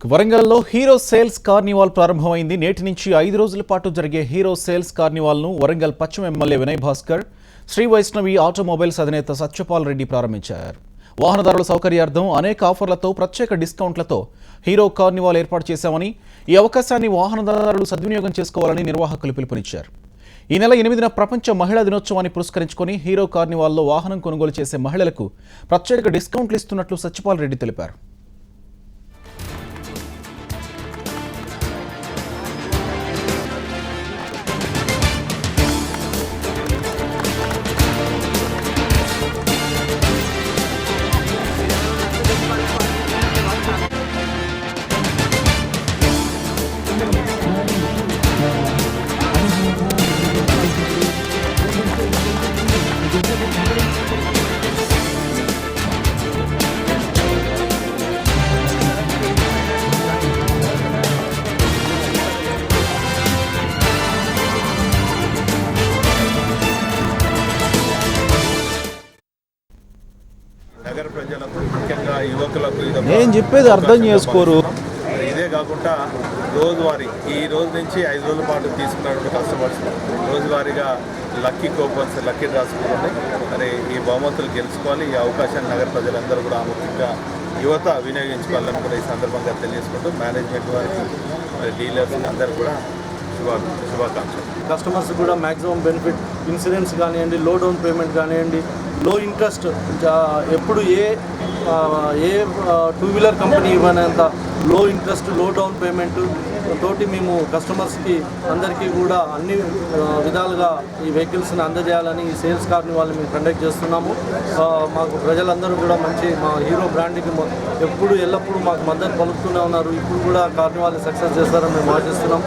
వరంగల్లో hero sales carnival ప్రారంభమైంది. నేటి నుంచి 5 రోజుల పాటు జరిగే హీరో సేల్స్ కార్నివాల్ను వరంగల్ పశ్చిమ ఎమ్మెల్యే వినయ్ భాస్కర్, శ్రీ వైష్ణవి ఆటోమొబైల్స్ అధినేత సత్యపాల్ రెడ్డి ప్రారంభించారు. వాహనదారుల సౌకర్యార్థం అనేక ఆఫర్లతో, ప్రత్యేక డిస్కౌంట్లతో హీరో కార్నివాల్ ఏర్పాటు చేశామని, ఈ అవకాశాన్ని వాహనదారులు సద్వినియోగం చేసుకోవాలని నిర్వాహకులు పిలుపునిచ్చారు. ఈ నెల 8న ప్రపంచ మహిళా దినోత్సవాన్ని పురస్కరించుకొని హీరో కార్నివాల్లో వాహనం కొనుగోలు చేసే మహిళలకు ప్రత్యేక డిస్కౌంట్లు ఇస్తున్నట్లు సత్యపాల్ రెడ్డి తెలిపారు. నగర ప్రజలకు, ముఖ్యంగా యువకులకు నేను చెప్పేది అర్థం చేసుకోరు. ఇదే కాకుండా రోజువారీ ఈ రోజు నుంచి 5 రోజుల పాటు తీసుకున్నటువంటి కస్టమర్స్ రోజువారీగా లక్కీ కూపన్స్, లక్కీ డ్రాస్ ఉన్నాయి. మరి ఈ బహుమతులు గెలుచుకోవాలి. ఈ అవకాశాన్ని నగర ప్రజలందరూ కూడా ముఖ్యంగా యువత వినియోగించుకోవాలని కూడా ఈ సందర్భంగా తెలియజేసుకుంటూ మేనేజ్మెంట్ వారికి, మరి డీలర్స్ అందరూ కూడా శుభాకాంక్షలు. కస్టమర్స్ కూడా మ్యాక్సిమం బెనిఫిట్, ఇన్సూరెన్స్ కానివ్వండి, లో డౌన్ పేమెంట్ కానివ్వండి, లో ఇంట్రెస్ట్, ఎప్పుడు ఏ టూ వీలర్ కంపెనీ ఇవ్వనంత లో ఇంట్రెస్ట్, లో డౌన్ పేమెంట్ తోటి మేము కస్టమర్స్కి అందరికీ కూడా అన్ని విధాలుగా ఈ వెహికల్స్ని అందజేయాలని ఈ సేల్స్ కార్నివాల్ని మేము కండక్ట్ చేస్తున్నాము. మాకు ప్రజలందరూ కూడా మంచి మా హీరో బ్రాండ్కి ఎప్పుడు ఎల్లప్పుడూ మాకు మద్దతు పలుకుతూనే ఉన్నారు. ఇప్పుడు కూడా కార్నివాల్ని సక్సెస్ చేస్తారని మేము ఆశిస్తున్నాం.